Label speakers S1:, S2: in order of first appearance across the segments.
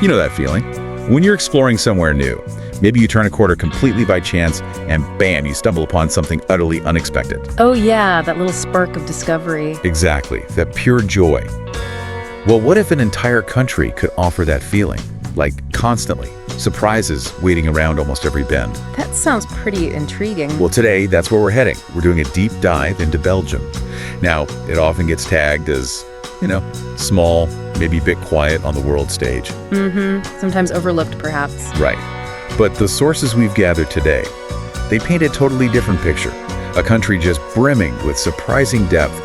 S1: You know that feeling. When you're exploring somewhere new, maybe you turn a corner completely by chance and bam, you stumble upon something utterly unexpected.
S2: Oh yeah, that little spark of discovery.
S1: Exactly, that pure joy. Well, what if an entire country could offer that feeling? Like constantly, surprises waiting around almost every bend.
S2: That sounds pretty intriguing.
S1: Well, today, that's where we're heading. We're doing a deep dive into Belgium. Now, it often gets tagged as, small, maybe a bit quiet on the world stage.
S2: Sometimes overlooked, perhaps.
S1: Right. But the sources we've gathered today, they paint a totally different picture. A country just brimming with surprising depth,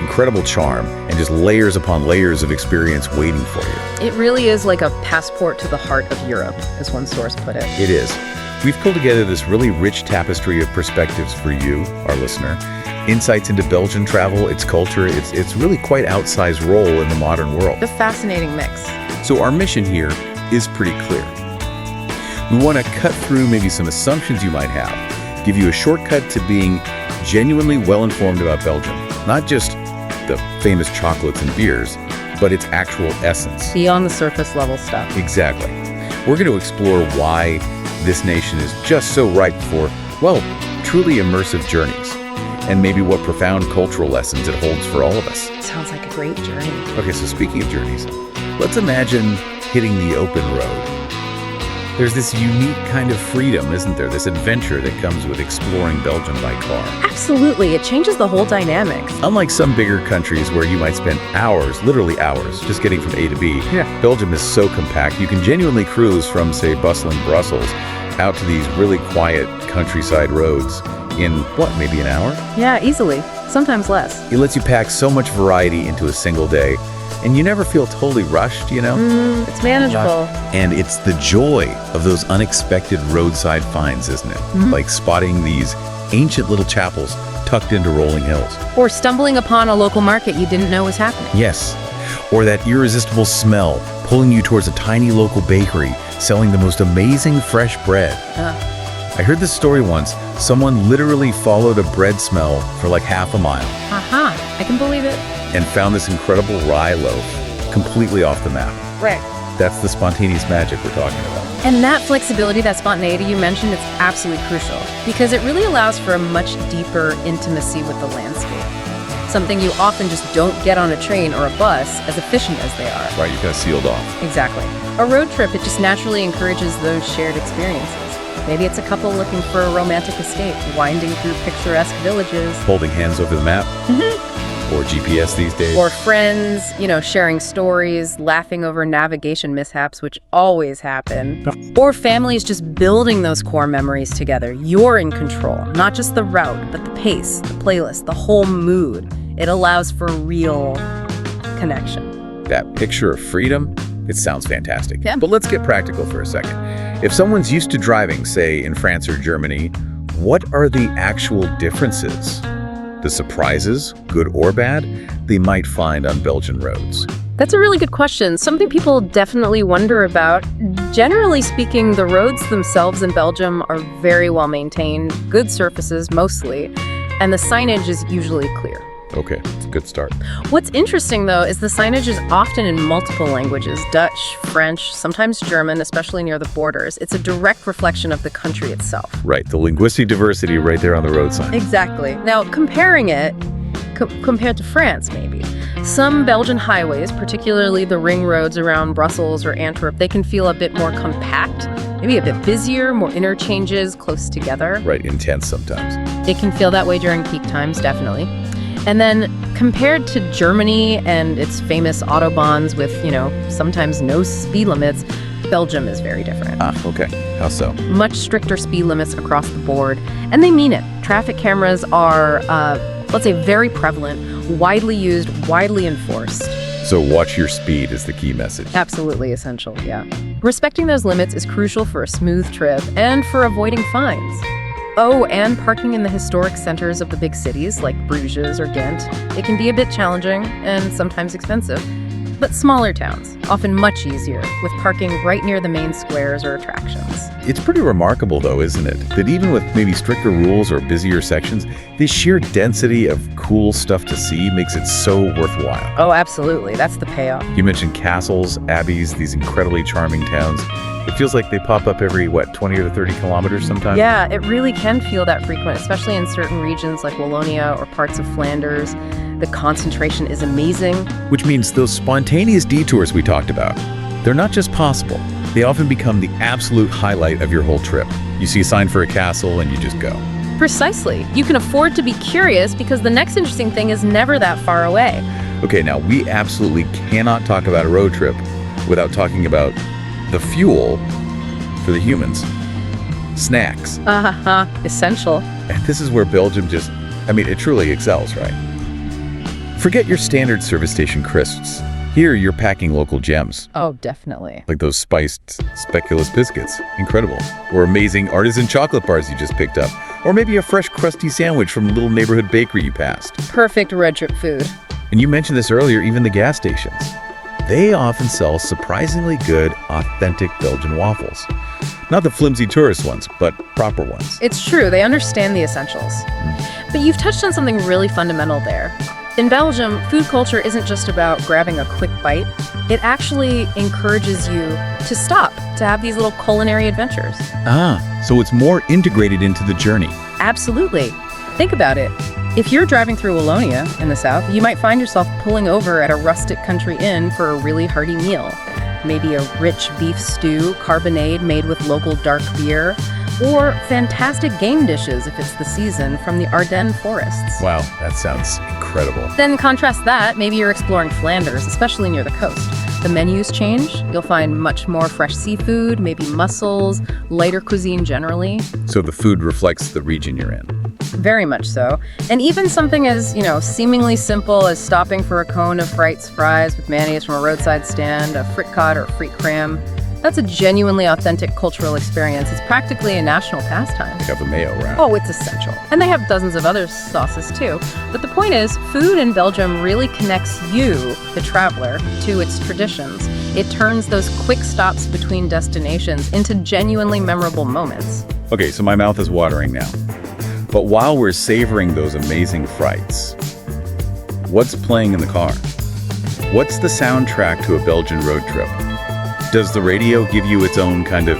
S1: incredible charm, and just layers upon layers of experience waiting for you.
S2: It really is like a passport to the heart of Europe, as one source put it.
S1: It is. We've pulled together this really rich tapestry of perspectives for you, our listener. Insights into Belgian travel, its culture, its really quite outsized role in the modern world.
S2: A fascinating mix.
S1: So our mission here is pretty clear. We want to cut through maybe some assumptions you might have, give you a shortcut to being genuinely well-informed about Belgium. Not just the famous chocolates and beers, but its actual essence.
S2: Beyond the surface level stuff.
S1: Exactly. We're going to explore why this nation is just so ripe for, truly immersive journeys. And maybe what profound cultural lessons it holds for all of us.
S2: Sounds like a great journey.
S1: Okay, so speaking of journeys, let's imagine hitting the open road. There's this unique kind of freedom, isn't there? This adventure that comes with exploring Belgium by car.
S2: Absolutely. It changes the whole dynamic.
S1: Unlike some bigger countries where you might spend hours, literally hours, just getting from A to B, Belgium is so compact. You can genuinely cruise from, say, bustling Brussels out to these really quiet countryside roads in, maybe an hour?
S2: Yeah, easily. Sometimes less.
S1: It lets you pack so much variety into a single day, and you never feel totally rushed,
S2: It's manageable.
S1: And it's the joy of those unexpected roadside finds, isn't it? Like spotting these ancient little chapels tucked into rolling hills.
S2: Or stumbling upon a local market you didn't know was happening.
S1: Yes. Or that irresistible smell pulling you towards a tiny local bakery selling the most amazing fresh bread. I heard this story once. Someone literally followed a bread smell for like half a mile.
S2: I can believe it.
S1: And found this incredible rye loaf completely off the map.
S2: Right.
S1: That's the spontaneous magic we're talking about.
S2: And that flexibility, that spontaneity you mentioned, it's absolutely crucial because it really allows for a much deeper intimacy with the landscape. Something you often just don't get on a train or a bus, as efficient as they are.
S1: Right, you're kind of sealed off.
S2: Exactly. A road trip, it just naturally encourages those shared experiences. Maybe it's a couple looking for a romantic escape, winding through picturesque villages.
S1: Holding hands over the map. Or GPS these days.
S2: Or friends, sharing stories, laughing over navigation mishaps, which always happen. Or families just building those core memories together. You're in control, not just the route, but the pace, the playlist, the whole mood. It allows for real connection.
S1: That picture of freedom, it sounds fantastic.
S2: Yeah.
S1: But let's get practical for a second. If someone's used to driving, say, in France or Germany, what are the actual differences? The surprises, good or bad, they might find on Belgian roads?
S2: That's a really good question. Something people definitely wonder about. Generally speaking, the roads themselves in Belgium are very well maintained, good surfaces mostly, and the signage is usually clear.
S1: Okay, it's a good start.
S2: What's interesting, though, is the signage is often in multiple languages, Dutch, French, sometimes German, especially near the borders. It's a direct reflection of the country itself.
S1: Right, the linguistic diversity right there on the road sign.
S2: Exactly. Now, comparing it, compared to France, maybe. Some Belgian highways, particularly the ring roads around Brussels or Antwerp, they can feel a bit more compact, maybe a bit busier, more interchanges close together.
S1: Right, intense sometimes.
S2: It can feel that way during peak times, definitely. And then compared to Germany and its famous autobahns with, sometimes no speed limits, Belgium is very different.
S1: Okay. How so?
S2: Much stricter speed limits across the board. And they mean it. Traffic cameras are, let's say, very prevalent, widely used, widely enforced.
S1: So watch your speed is the key message.
S2: Absolutely essential, yeah. Respecting those limits is crucial for a smooth trip and for avoiding fines. Oh, and parking in the historic centers of the big cities like Bruges or Ghent. It can be a bit challenging and sometimes expensive. but smaller towns, often much easier, with parking right near the main squares or attractions.
S1: It's pretty remarkable, though, isn't it? That even with maybe stricter rules or busier sections, the sheer density of cool stuff to see makes it so worthwhile.
S2: Oh, absolutely. That's the payoff.
S1: You mentioned castles, abbeys, these incredibly charming towns. It feels like they pop up every, 20 or 30 kilometers sometimes?
S2: Yeah, it really can feel that frequent, especially in certain regions like Wallonia or parts of Flanders. The concentration is amazing.
S1: Which means those spontaneous detours we talked about, they're not just possible. They often become the absolute highlight of your whole trip. You see a sign for a castle and you just go.
S2: Precisely. You can afford to be curious because the next interesting thing is never that far away.
S1: Okay, now we absolutely cannot talk about a road trip without talking about the fuel for the humans. Snacks.
S2: Essential.
S1: And this is where Belgium it truly excels, right? Forget your standard service station crisps. Here, you're packing local gems.
S2: Oh, definitely.
S1: Like those spiced speculous biscuits. Incredible. Or amazing artisan chocolate bars you just picked up. Or maybe a fresh crusty sandwich from a little neighborhood bakery you passed.
S2: Perfect road trip food.
S1: And you mentioned this earlier, even the gas stations. They often sell surprisingly good, authentic Belgian waffles. Not the flimsy tourist ones, but proper ones.
S2: It's true, they understand the essentials. But you've touched on something really fundamental there. In Belgium, food culture isn't just about grabbing a quick bite. It actually encourages you to stop, to have these little culinary adventures.
S1: So it's more integrated into the journey.
S2: Absolutely. Think about it. If you're driving through Wallonia in the south, you might find yourself pulling over at a rustic country inn for a really hearty meal. Maybe a rich beef stew, carbonade made with local dark beer, or fantastic game dishes if it's the season from the Ardennes forests.
S1: Wow, that sounds incredible.
S2: Then contrast that, maybe you're exploring Flanders, especially near the coast. The menus change. You'll find much more fresh seafood, maybe mussels, lighter cuisine generally.
S1: So the food reflects the region you're in.
S2: Very much so. And even something as, seemingly simple as stopping for a cone of Frites fries with mayonnaise from a roadside stand, a fritkot or friet crème, that's a genuinely authentic cultural experience. It's practically a national pastime.
S1: They have a mayo wrap.
S2: Oh, it's essential. And they have dozens of other sauces too. But the point is, food in Belgium really connects you, the traveler, to its traditions. It turns those quick stops between destinations into genuinely memorable moments.
S1: Okay, so my mouth is watering now. But while we're savoring those amazing frites, what's playing in the car? What's the soundtrack to a Belgian road trip? Does the radio give you its own kind of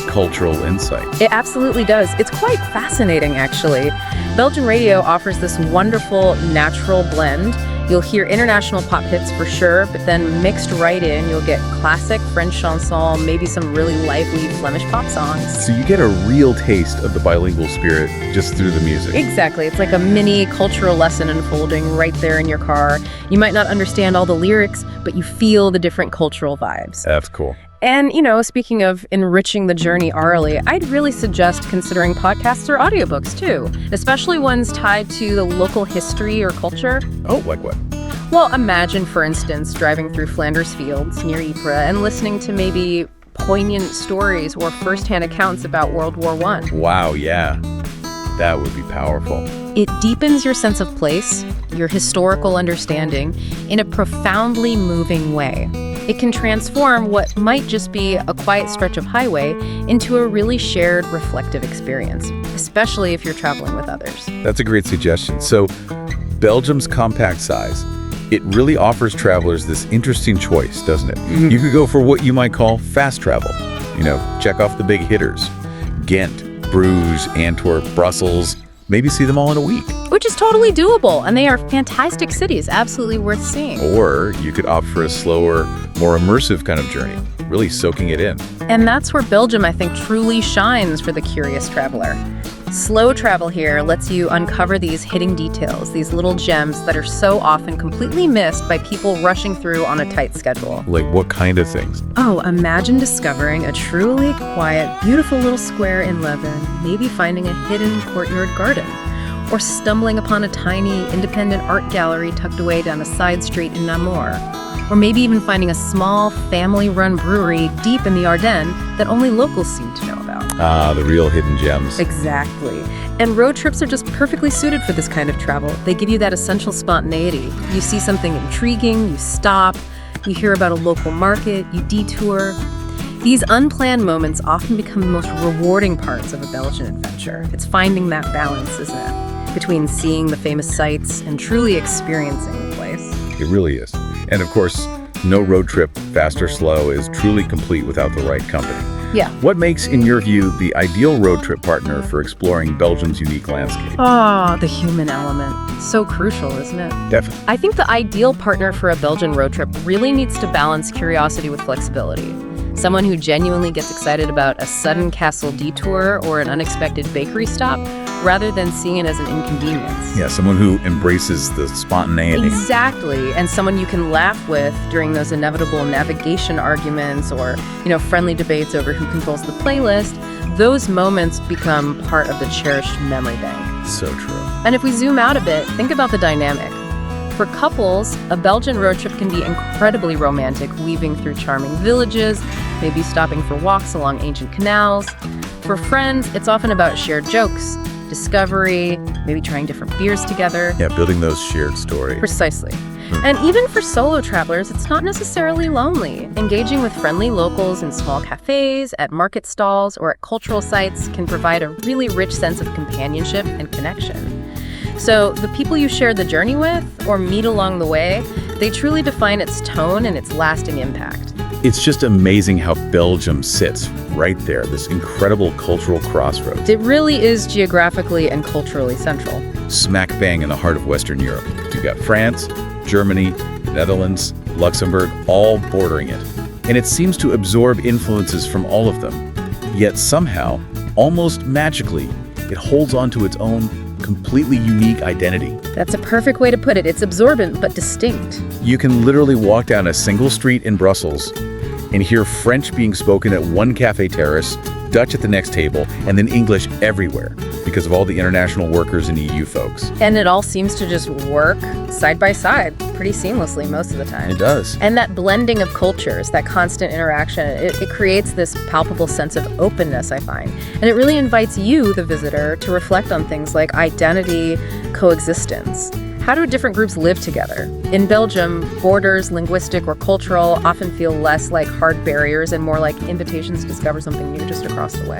S1: cultural insight?
S2: It absolutely does. It's quite fascinating, actually. Belgian radio offers this wonderful natural blend. You'll hear international pop hits for sure, but then mixed right in, you'll get classic French chanson, maybe some really lively Flemish pop songs.
S1: So you get a real taste of the bilingual spirit just through the music.
S2: Exactly. It's like a mini cultural lesson unfolding right there in your car. You might not understand all the lyrics, but you feel the different cultural vibes.
S1: That's cool.
S2: And, speaking of enriching the journey orally, I'd really suggest considering podcasts or audiobooks too, especially ones tied to the local history or culture.
S1: Oh, like what?
S2: Well, imagine, for instance, driving through Flanders fields near Ypres and listening to maybe poignant stories or firsthand accounts about World War I.
S1: Wow, yeah. That would be powerful.
S2: It deepens your sense of place, your historical understanding, in a profoundly moving way. It can transform what might just be a quiet stretch of highway into a really shared, reflective experience, especially if you're traveling with others.
S1: That's a great suggestion. So, Belgium's compact size, it really offers travelers this interesting choice, doesn't it? Mm-hmm. You could go for what you might call fast travel. Check off the big hitters. Ghent, Bruges, Antwerp, Brussels. Maybe see them all in a week.
S2: Which is totally doable, and they are fantastic cities, absolutely worth seeing.
S1: Or you could opt for a slower, more immersive kind of journey, really soaking it in.
S2: And that's where Belgium, I think, truly shines for the curious traveler. Slow travel here lets you uncover these hidden details, these little gems that are so often completely missed by people rushing through on a tight schedule.
S1: Like what kind of things?
S2: Oh, imagine discovering a truly quiet, beautiful little square in Leuven, maybe finding a hidden courtyard garden, or stumbling upon a tiny, independent art gallery tucked away down a side street in Namur. Or maybe even finding a small, family-run brewery deep in the Ardennes that only locals seem to know about.
S1: Ah, the real hidden gems.
S2: Exactly. And road trips are just perfectly suited for this kind of travel. They give you that essential spontaneity. You see something intriguing, you stop, You hear about a local market, you detour. These unplanned moments often become the most rewarding parts of a Belgian adventure. It's finding that balance, isn't it? Between seeing the famous sights and truly experiencing the place.
S1: It really is. And of course, no road trip, fast or slow, is truly complete without the right company.
S2: Yeah.
S1: What makes, in your view, the ideal road trip partner for exploring Belgium's unique landscape?
S2: Oh, the human element. So crucial, isn't it?
S1: Definitely.
S2: I think the ideal partner for a Belgian road trip really needs to balance curiosity with flexibility. Someone who genuinely gets excited about a sudden castle detour or an unexpected bakery stop, rather than seeing it as an inconvenience.
S1: Yeah, someone who embraces the spontaneity.
S2: Exactly, and someone you can laugh with during those inevitable navigation arguments or, friendly debates over who controls the playlist. Those moments become part of the cherished memory bank.
S1: So true.
S2: And if we zoom out a bit, think about the dynamic. For couples, a Belgian road trip can be incredibly romantic, weaving through charming villages, maybe stopping for walks along ancient canals. For friends, it's often about shared jokes, discovery, maybe trying different beers together.
S1: Yeah, building those shared stories.
S2: Precisely. And even for solo travelers, it's not necessarily lonely. Engaging with friendly locals in small cafes, at market stalls, or at cultural sites can provide a really rich sense of companionship and connection. So the people you share the journey with or meet along the way, they truly define its tone and its lasting impact.
S1: It's just amazing how Belgium sits right there, this incredible cultural crossroads.
S2: It really is geographically and culturally central.
S1: Smack bang in the heart of Western Europe. You've got France, Germany, Netherlands, Luxembourg, all bordering it. And it seems to absorb influences from all of them. Yet somehow, almost magically, it holds on to its own completely unique identity.
S2: That's a perfect way to put it. It's absorbent but distinct.
S1: You can literally walk down a single street in Brussels and hear French being spoken at one cafe terrace, Dutch at the next table, and then English everywhere because of all the international workers and EU folks.
S2: And it all seems to just work side by side pretty seamlessly most of the time.
S1: It does.
S2: And that blending of cultures, that constant interaction, it creates this palpable sense of openness, I find. And it really invites you, the visitor, to reflect on things like identity, coexistence. How do different groups live together? In Belgium, borders, linguistic or cultural, often feel less like hard barriers and more like invitations to discover something new just across the way.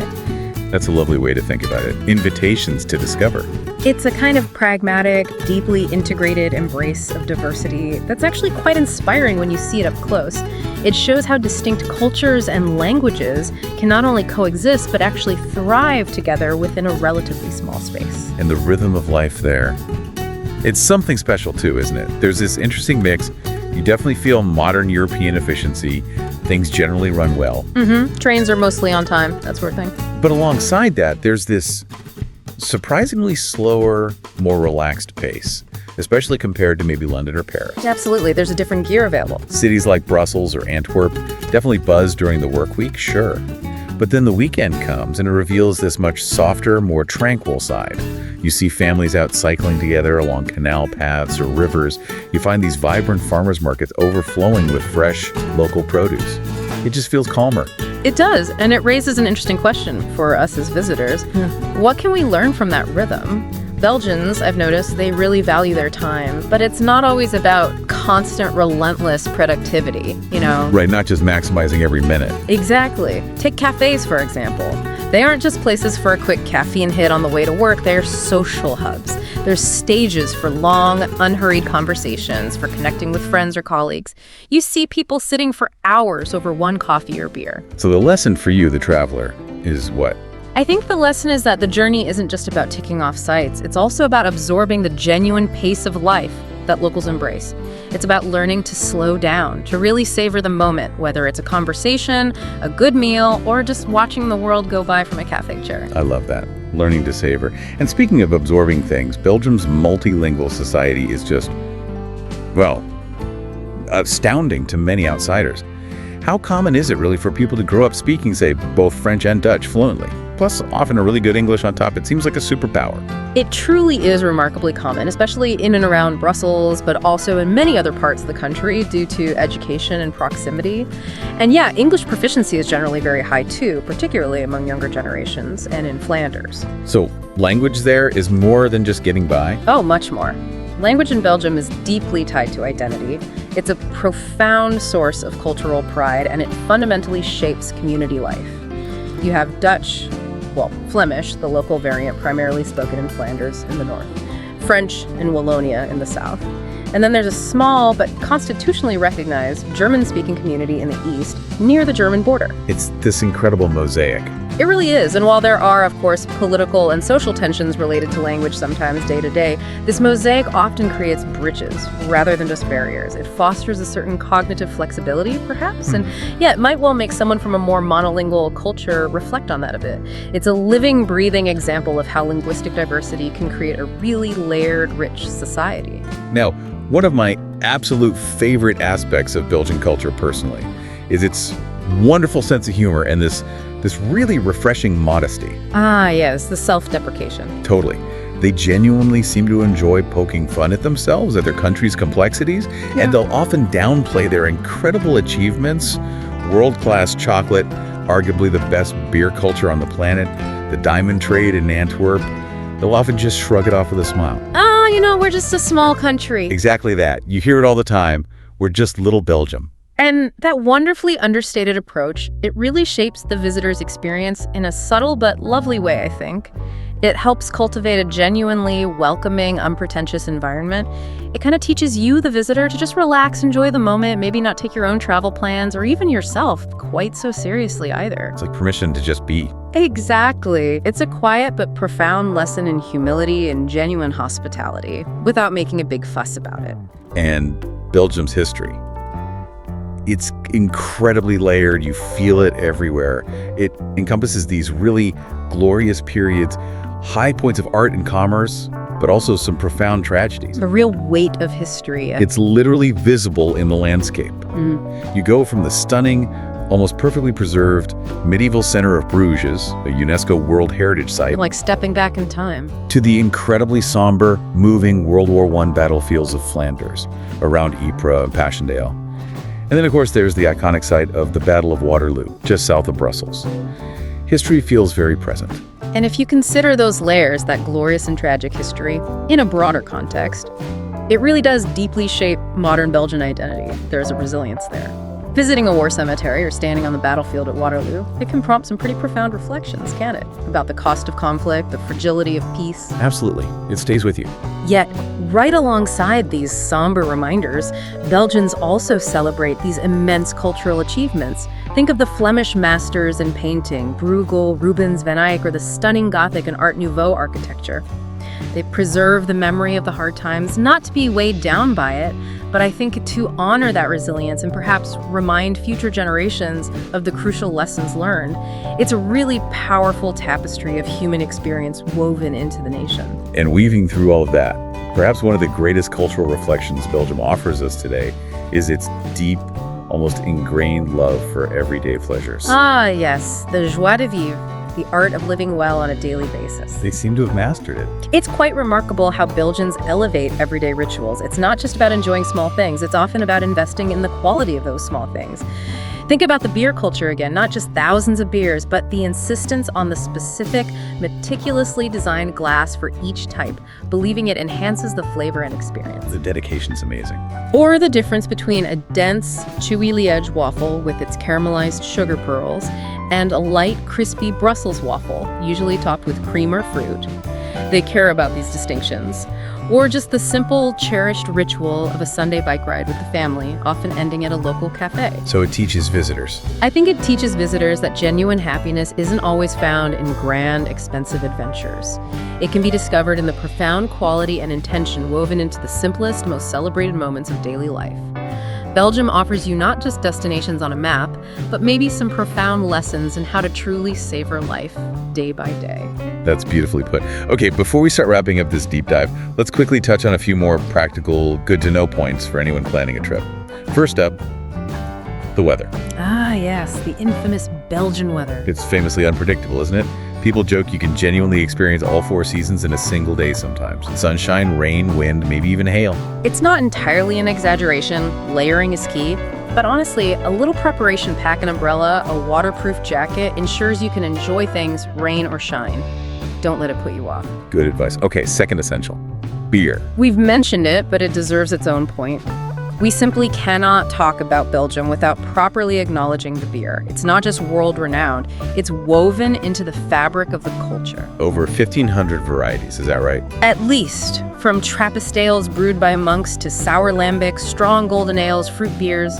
S1: That's a lovely way to think about it. Invitations to discover.
S2: It's a kind of pragmatic, deeply integrated embrace of diversity that's actually quite inspiring when you see it up close. It shows how distinct cultures and languages can not only coexist, but actually thrive together within a relatively small space.
S1: And the rhythm of life there. It's something special too, isn't it? There's this interesting mix. You definitely feel modern European efficiency. Things generally run well.
S2: Trains are mostly on time, that sort of thing.
S1: But alongside that, there's this surprisingly slower, more relaxed pace, especially compared to maybe London or Paris.
S2: Absolutely, there's a different gear available.
S1: Cities like Brussels or Antwerp definitely buzz during the work week, sure. But then the weekend comes and it reveals this much softer, more tranquil side. You see families out cycling together along canal paths or rivers. You find these vibrant farmers markets overflowing with fresh, local produce. It just feels calmer.
S2: It does, and it raises an interesting question for us as visitors. What can we learn from that rhythm? Belgians, I've noticed, they really value their time, but it's not always about constant, relentless productivity,
S1: Right, not just maximizing every minute.
S2: Exactly. Take cafes, for example. They aren't just places for a quick caffeine hit on the way to work, they're social hubs. They're stages for long, unhurried conversations, for connecting with friends or colleagues. You see people sitting for hours over one coffee or beer.
S1: So the lesson for you, the traveler, is what?
S2: I think the lesson is that the journey isn't just about ticking off sites. It's also about absorbing the genuine pace of life that locals embrace. It's about learning to slow down, to really savor the moment, whether it's a conversation, a good meal, or just watching the world go by from a cafe chair.
S1: I love that. Learning to savor. And speaking of absorbing things, Belgium's multilingual society is just, astounding to many outsiders. How common is it really for people to grow up speaking, say, both French and Dutch fluently? Plus, often a really good English on top. It seems like a superpower.
S2: It truly is remarkably common, especially in and around Brussels, but also in many other parts of the country due to education and proximity. And yeah, English proficiency is generally very high too, particularly among younger generations and in Flanders.
S1: So language there is more than just getting by?
S2: Oh, much more. Language in Belgium is deeply tied to identity. It's a profound source of cultural pride, and it fundamentally shapes community life. You have Dutch, well, Flemish, the local variant primarily spoken in Flanders in the north, French and Wallonia in the south. And then there's a small but constitutionally recognized German-speaking community in the east, near the German border.
S1: It's this incredible mosaic.
S2: It really is, and while there are, of course, political and social tensions related to language sometimes day to day, this mosaic often creates bridges rather than just barriers. It fosters a certain cognitive flexibility, perhaps, and yeah, it might well make someone from a more monolingual culture reflect on that a bit. It's a living, breathing example of how linguistic diversity can create a really layered, rich society.
S1: Now, one of my absolute favorite aspects of Belgian culture personally is its wonderful sense of humor and this really refreshing modesty.
S2: Ah, yes, the self-deprecation.
S1: Totally. They genuinely seem to enjoy poking fun at themselves, at their country's complexities, and they'll often downplay their incredible achievements. World-class chocolate, arguably the best beer culture on the planet, the diamond trade in Antwerp. They'll often just shrug it off with a smile.
S2: We're just a small country.
S1: Exactly that. You hear it all the time. We're just little Belgium.
S2: And that wonderfully understated approach, it really shapes the visitor's experience in a subtle but lovely way, I think. It helps cultivate a genuinely welcoming, unpretentious environment. It kind of teaches you, the visitor, to just relax, enjoy the moment, maybe not take your own travel plans or even yourself quite so seriously either.
S1: It's like permission to just be.
S2: Exactly. It's a quiet but profound lesson in humility and genuine hospitality, without making a big fuss about it.
S1: And Belgium's history. It's incredibly layered. You feel it everywhere. It encompasses these really glorious periods, high points of art and commerce, but also some profound tragedies.
S2: The real weight of history.
S1: It's literally visible in the landscape. You go from the stunning, almost perfectly preserved medieval center of Bruges, a UNESCO World Heritage Site,
S2: Like stepping back in time.
S1: to the incredibly somber, moving World War I battlefields of Flanders, around Ypres and Passchendaele. And then, of course, there's the iconic site of the Battle of Waterloo, just south of Brussels. History feels very present.
S2: And if you consider those layers, that glorious and tragic history, in a broader context, it really does deeply shape modern Belgian identity. There's a resilience there. Visiting a war cemetery or standing on the battlefield at Waterloo, it can prompt some pretty profound reflections, can it? About the cost of conflict, the fragility of peace.
S1: Absolutely. It stays with you.
S2: Yet, right alongside these somber reminders, Belgians also celebrate these immense cultural achievements. Think of the Flemish masters in painting, Bruegel, Rubens, Van Eyck, or the stunning Gothic and Art Nouveau architecture. They preserve the memory of the hard times, not to be weighed down by it, but I think to honor that resilience and perhaps remind future generations of the crucial lessons learned. It's a really powerful tapestry of human experience woven into the nation.
S1: And weaving through all of that, perhaps one of the greatest cultural reflections Belgium offers us today is its deep, almost ingrained love for everyday pleasures.
S2: Ah, yes, the joie de vivre, the art of living well on a daily basis.
S1: They seem to have mastered it.
S2: It's quite remarkable how Belgians elevate everyday rituals. It's not just about enjoying small things, it's often about investing in the quality of those small things. Think about the beer culture again, not just thousands of beers, but the insistence on the specific, meticulously designed glass for each type, believing it enhances the flavor and experience.
S1: The dedication's amazing.
S2: Or the difference between a dense, chewy Liège waffle with its caramelized sugar pearls and a light, crispy Brussels waffle, usually topped with cream or fruit. They care about these distinctions. Or just the simple, cherished ritual of a Sunday bike ride with the family, often ending at a local cafe.
S1: So it teaches visitors.
S2: I think it teaches visitors that genuine happiness isn't always found in grand, expensive adventures. It can be discovered in the profound quality and intention woven into the simplest, most celebrated moments of daily life. Belgium offers you not just destinations on a map, but maybe some profound lessons in how to truly savor life day by day.
S1: That's beautifully put. Okay, before we start wrapping up this deep dive, let's quickly touch on a few more practical, good-to-know points for anyone planning a trip. First up, the weather.
S2: Ah, yes, the infamous Belgian weather.
S1: It's famously unpredictable, isn't it? People joke you can genuinely experience all four seasons in a single day sometimes. Sunshine, rain, wind, maybe even hail.
S2: It's not entirely an exaggeration. Layering is key. But honestly, a little preparation, pack an umbrella, a waterproof jacket, ensures you can enjoy things, rain or shine. Don't let it put you off.
S1: Good advice. Okay, second essential. beer.
S2: We've mentioned it, but it deserves its own point. We simply cannot talk about Belgium without properly acknowledging the beer. It's not just world-renowned, it's woven into the fabric of the culture.
S1: Over 1,500 varieties, is that right?
S2: At least, from Trappist ales brewed by monks to sour lambics, strong golden ales, fruit beers,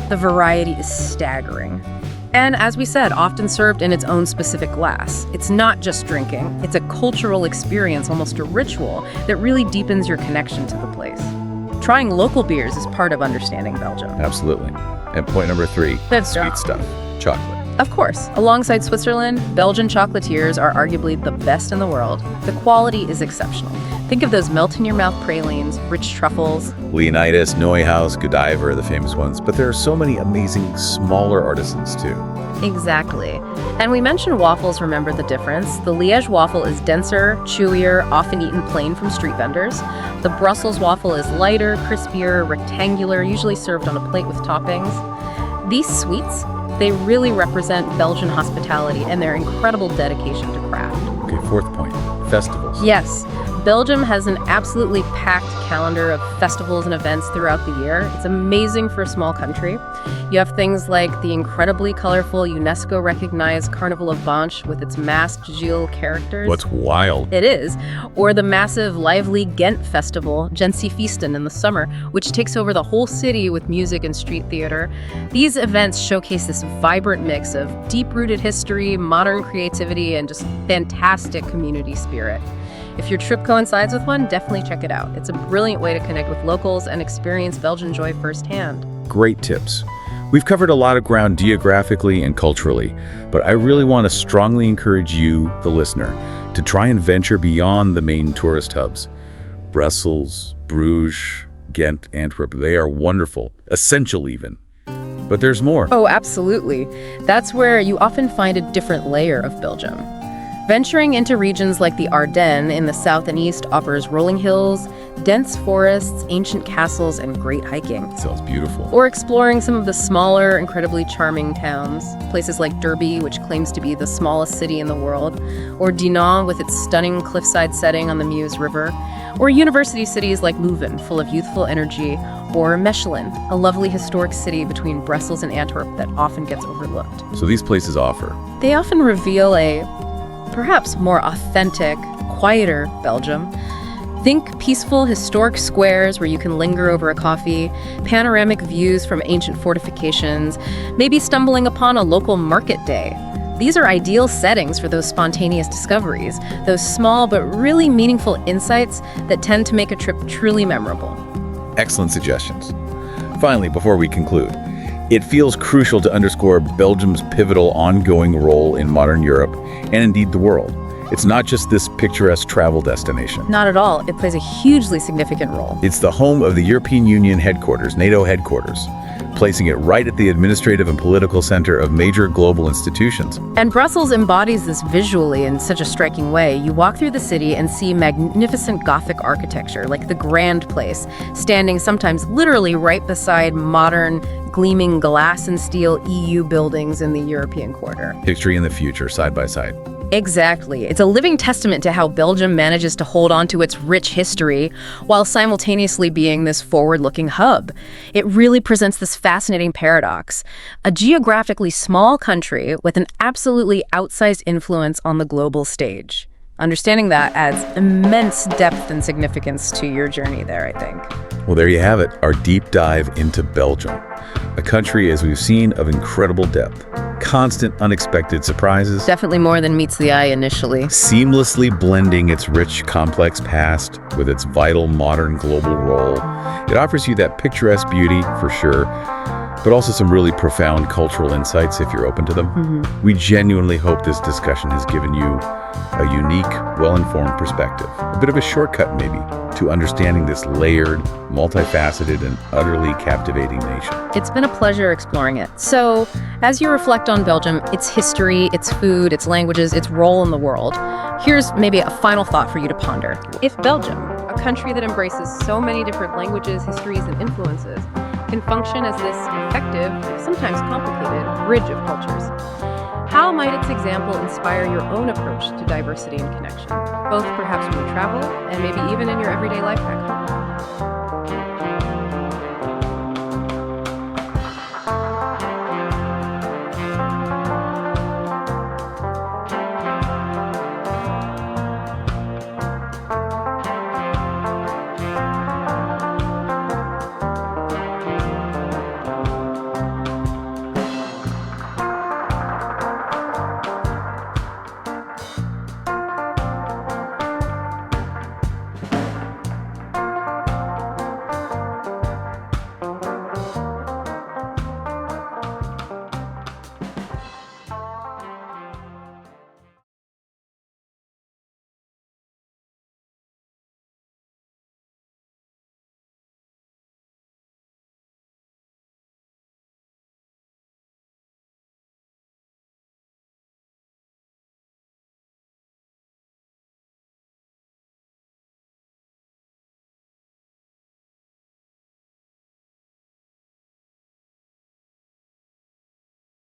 S2: the variety is staggering. And as we said, often served in its own specific glass. It's not just drinking, it's a cultural experience, almost a ritual, that really deepens your connection to the place. Trying local beers is part of understanding Belgium.
S1: Absolutely. And point number 3,
S2: That's
S1: sweet stuff, chocolate.
S2: Of course, alongside Switzerland, Belgian chocolatiers are arguably the best in the world. The quality is exceptional. Think of those melt-in-your-mouth pralines, rich truffles.
S1: Leonidas, Neuhaus, Godiva are the famous ones, but there are so many amazing smaller artisans too.
S2: Exactly. And we mentioned waffles, remember the difference. The Liège waffle is denser, chewier, often eaten plain from street vendors. The Brussels waffle is lighter, crispier, rectangular, usually served on a plate with toppings. These sweets, they really represent Belgian hospitality and their incredible dedication to craft.
S1: Okay, 4th point, festivals.
S2: Yes, Belgium has an absolutely packed calendar of festivals and events throughout the year. It's amazing for a small country. You have things like the incredibly colorful UNESCO-recognized Carnival of Banche with its masked Gilles characters.
S1: What's wild?
S2: It is. Or the massive, lively Ghent festival, Gentse-Feesten, in the summer, which takes over the whole city with music and street theater. These events showcase this vibrant mix of deep-rooted history, modern creativity, and just fantastic community spirit. If your trip coincides with one, definitely check it out. It's a brilliant way to connect with locals and experience Belgian joy firsthand.
S1: Great tips. We've covered a lot of ground geographically and culturally, but I really want to strongly encourage you, the listener, to try and venture beyond the main tourist hubs. Brussels, Bruges, Ghent, Antwerp, they are wonderful, essential even. But there's more.
S2: Oh, absolutely. That's where you often find a different layer of Belgium. Venturing into regions like the Ardennes in the south and east offers rolling hills, dense forests, ancient castles, and great hiking.
S1: Sounds beautiful.
S2: Or exploring some of the smaller, incredibly charming towns, places like Derby, which claims to be the smallest city in the world, or Dinan with its stunning cliffside setting on the Meuse River, or university cities like Leuven, full of youthful energy, or Mechelen, a lovely historic city between Brussels and Antwerp that often gets overlooked.
S1: So these places offer.
S2: They often reveal a perhaps more authentic, quieter Belgium. Think peaceful, historic squares where you can linger over a coffee, panoramic views from ancient fortifications, maybe stumbling upon a local market day. These are ideal settings for those spontaneous discoveries, those small but really meaningful insights that tend to make a trip truly memorable.
S1: Excellent suggestions. Finally, before we conclude, it feels crucial to underscore Belgium's pivotal ongoing role in modern Europe and indeed the world. It's not just this picturesque travel destination.
S2: Not at all. It plays a hugely significant role.
S1: It's the home of the European Union headquarters, NATO headquarters, placing it right at the administrative and political center of major global institutions.
S2: And Brussels embodies this visually in such a striking way. You walk through the city and see magnificent Gothic architecture, like the Grand Place, standing sometimes literally right beside modern, gleaming glass and steel EU buildings in the European quarter.
S1: History and the future, side by side.
S2: Exactly. It's a living testament to how Belgium manages to hold on to its rich history while simultaneously being this forward-looking hub. It really presents this fascinating paradox. A geographically small country with an absolutely outsized influence on the global stage. Understanding that adds immense depth and significance to your journey there, I think.
S1: Well, there you have it, our deep dive into Belgium. A country, as we've seen, of incredible depth. Constant, unexpected surprises.
S2: Definitely more than meets the eye initially.
S1: Seamlessly blending its rich, complex past with its vital, modern, global role. It offers you that picturesque beauty, for sure, but also some really profound cultural insights if you're open to them. We genuinely hope this discussion has given you a unique, well-informed perspective, a bit of a shortcut maybe, to understanding this layered, multifaceted, and utterly captivating nation.
S2: It's been a pleasure exploring it. So, as you reflect on Belgium, its history, its food, its languages, its role in the world, here's maybe a final thought for you to ponder. If Belgium, a country that embraces so many different languages, histories, and influences, can function as this effective, sometimes complicated, bridge of cultures, how how might its example inspire your own approach to diversity and connection, both perhaps when you travel and maybe even in your everyday life back home?